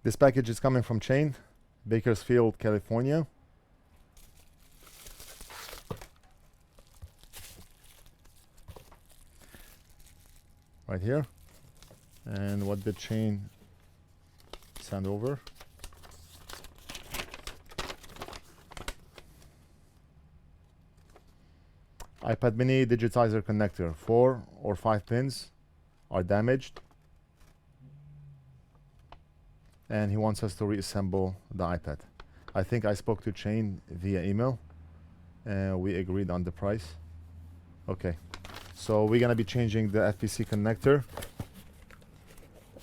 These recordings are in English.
This package is coming from Chain, Bakersfield, California. Right here. And what did Chain send over? iPad mini digitizer connector. 4 or 5 pins are damaged. And he wants us to reassemble the iPad. I think I spoke to Chain via email and we agreed on the price. Okay, so we're gonna be changing the FPC connector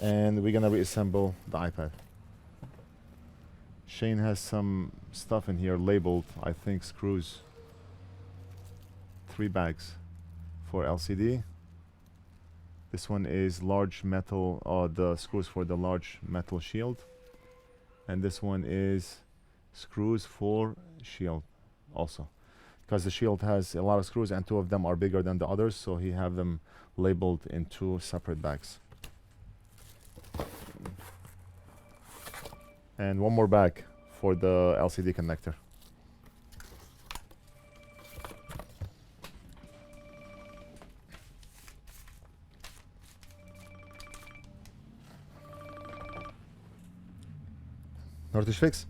and we're gonna reassemble the iPad. Shane has some stuff in here labeled, I think, screws. 3 bags for LCD. This one is large metal, the screws for the large metal shield. And this one is screws for shield also. Because the shield has a lot of screws and 2 of them are bigger than the others, so he have them labeled in 2 separate bags. And 1 more bag for the LCD connector. NorthridgeFix?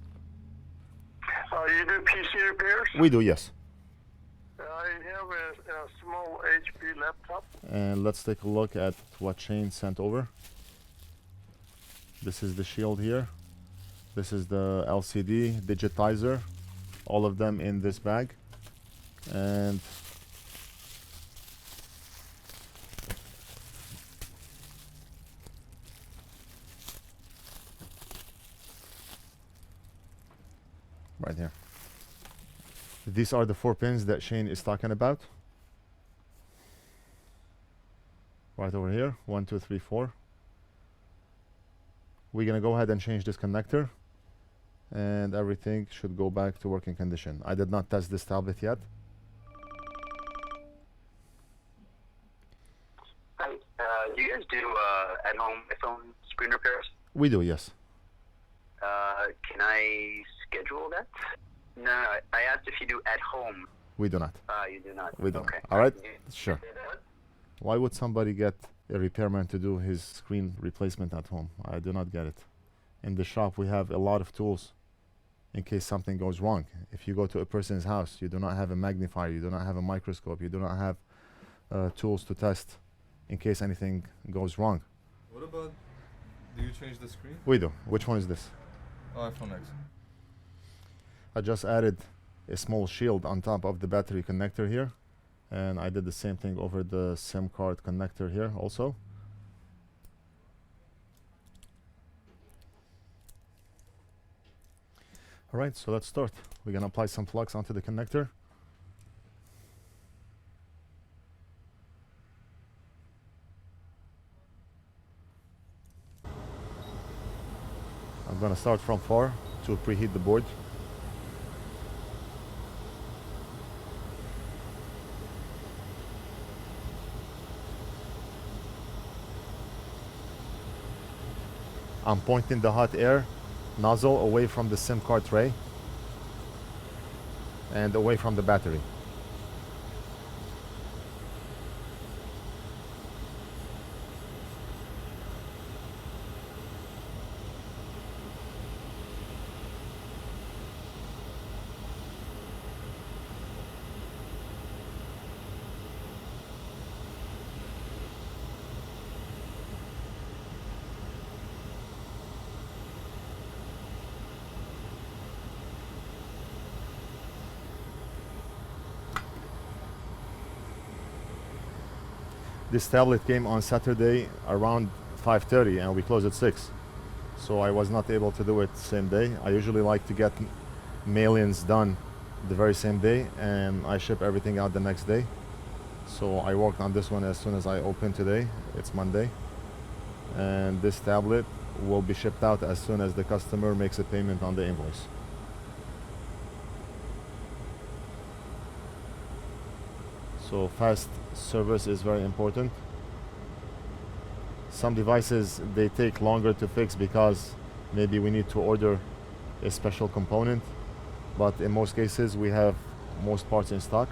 You do PC repairs? We do, yes. I have a small HP laptop. And let's take a look at what Shane sent over. This is the shield here. This is the LCD digitizer. All of them in this bag. And right here. These are the 4 pins that Shane is talking about. Right over here, 1, 2, 3, 4. We're gonna go ahead and change this connector and everything should go back to working condition. I did not test this tablet yet. Hi, do you guys do at-home iPhone screen repairs? We do, yes. Can I schedule that? No, I asked if you do at home. We do not. You do not. We don't. Okay. All right, You sure. say that? Why would somebody get a repairman to do his screen replacement at home? I do not get it. In the shop, we have a lot of tools in case something goes wrong. If you go to a person's house, you do not have a magnifier, you do not have a microscope, you do not have tools to test in case anything goes wrong. What about, do you change the screen? We do. Which one is this? iPhone X. I just added a small shield on top of the battery connector here. And I did the same thing over the SIM card connector here also. Alright, so let's start. We're gonna apply some flux onto the connector. I'm gonna start from far to preheat the board. I'm pointing the hot air nozzle away from the SIM card tray and away from the battery. This tablet came on Saturday around 5:30 and we closed at 6. So I was not able to do it same day. I usually like to get mail-ins done the very same day and I ship everything out the next day. So I worked on this one as soon as I opened today. It's Monday. And this tablet will be shipped out as soon as the customer makes a payment on the invoice. So fast service is very important. Some devices, they take longer to fix because maybe we need to order a special component, but in most cases we have most parts in stock.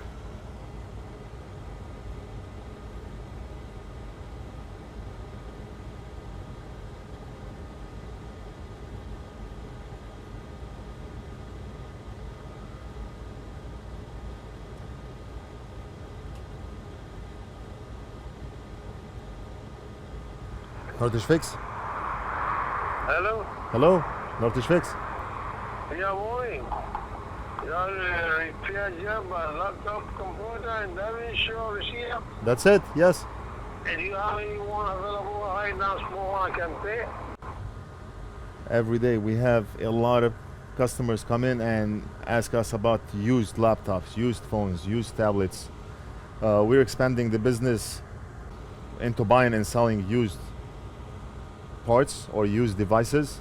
NorthridgeFix? Hello? Hello? NorthridgeFix? Yeah, morning. Yeah, repair job, laptop, computer, and damage show receipt. That's it, yes. And you have anyone available right now, small one I can pay? Every day we have a lot of customers come in and ask us about used laptops, used phones, used tablets. We're expanding the business into buying and selling used parts or used devices,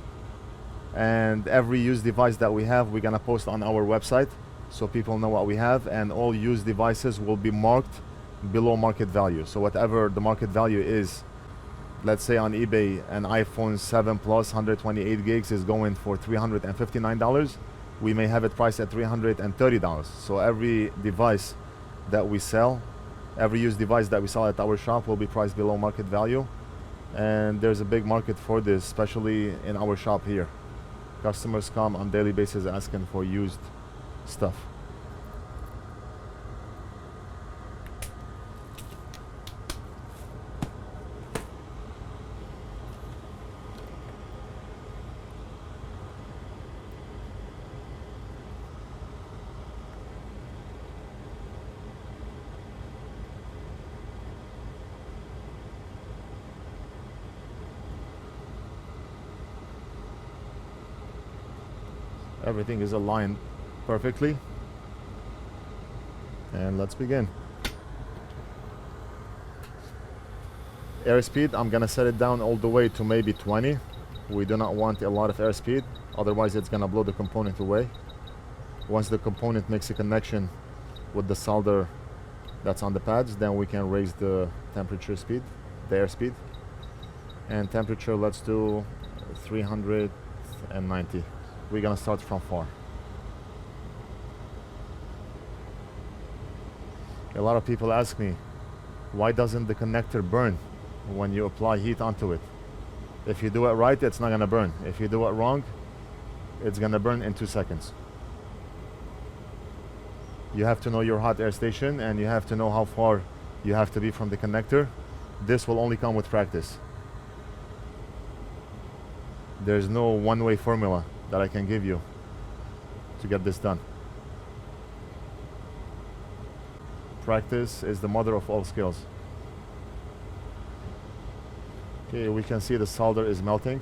and every used device that we have we're gonna post on our website so people know what we have, and all used devices will be marked below market value. So whatever the market value is, let's say on eBay an iPhone 7 Plus 128 gigs is going for $359, we may have it priced at $330. So every device that we sell, every used device that we sell at our shop will be priced below market value. And there's a big market for this, especially in our shop here. Customers come on daily basis asking for used stuff. Everything is aligned perfectly, and let's begin. Airspeed, I'm gonna set it down all the way to maybe 20. We do not want a lot of airspeed, otherwise it's gonna blow the component away. Once the component makes a connection with the solder that's on the pads, then we can raise the temperature speed, the airspeed. And temperature, let's do 390. We're gonna start from 4. A lot of people ask me, why doesn't the connector burn when you apply heat onto it? If you do it right, it's not gonna burn. If you do it wrong, it's gonna burn in 2 seconds. You have to know your hot air station, and you have to know how far you have to be from the connector. This will only come with practice. There's no one-way formula that I can give you to get this done. Practice is the mother of all skills. Okay, we can see the solder is melting.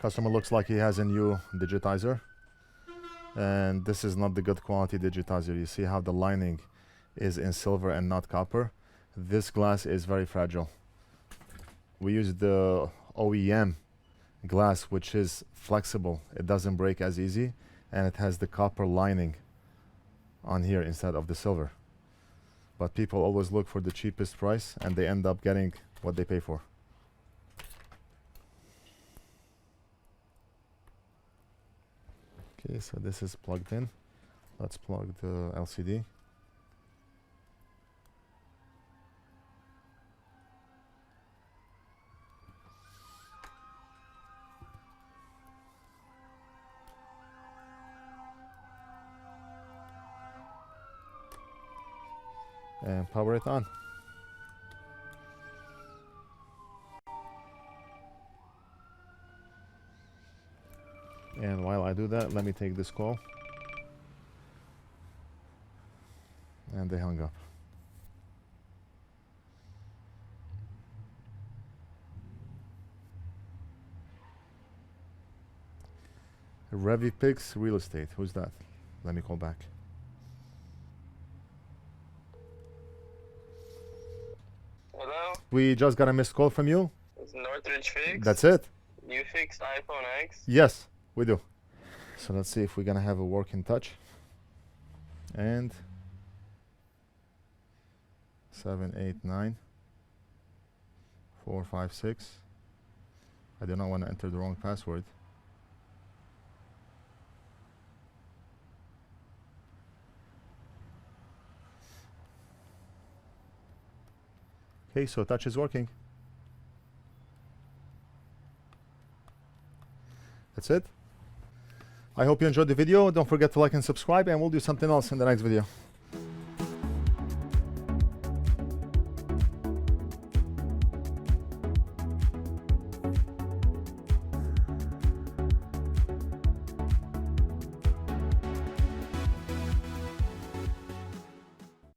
Customer looks like he has a new digitizer, and this is not the good quality digitizer. You see how the lining is in silver and not copper. This glass is very fragile. We use the OEM glass, which is flexible. It doesn't break as easy, and it has the copper lining on here instead of the silver. But people always look for the cheapest price, and they end up getting what they pay for. Okay, so this is plugged in. Let's plug the LCD. And power it on. do that. Let me take this call. And they hung up. ReviPix Real Estate. Who's that? Let me call back. Hello? We just got a missed call from you. It's NorthridgeFix. That's it? You fix iPhone X? Yes, we do. So let's see if we're gonna have a working touch. And 789-456. I do not want to enter the wrong password. Okay, so touch is working. That's it. I hope you enjoyed the video. Don't forget to like and subscribe, and we'll do something else in the next video.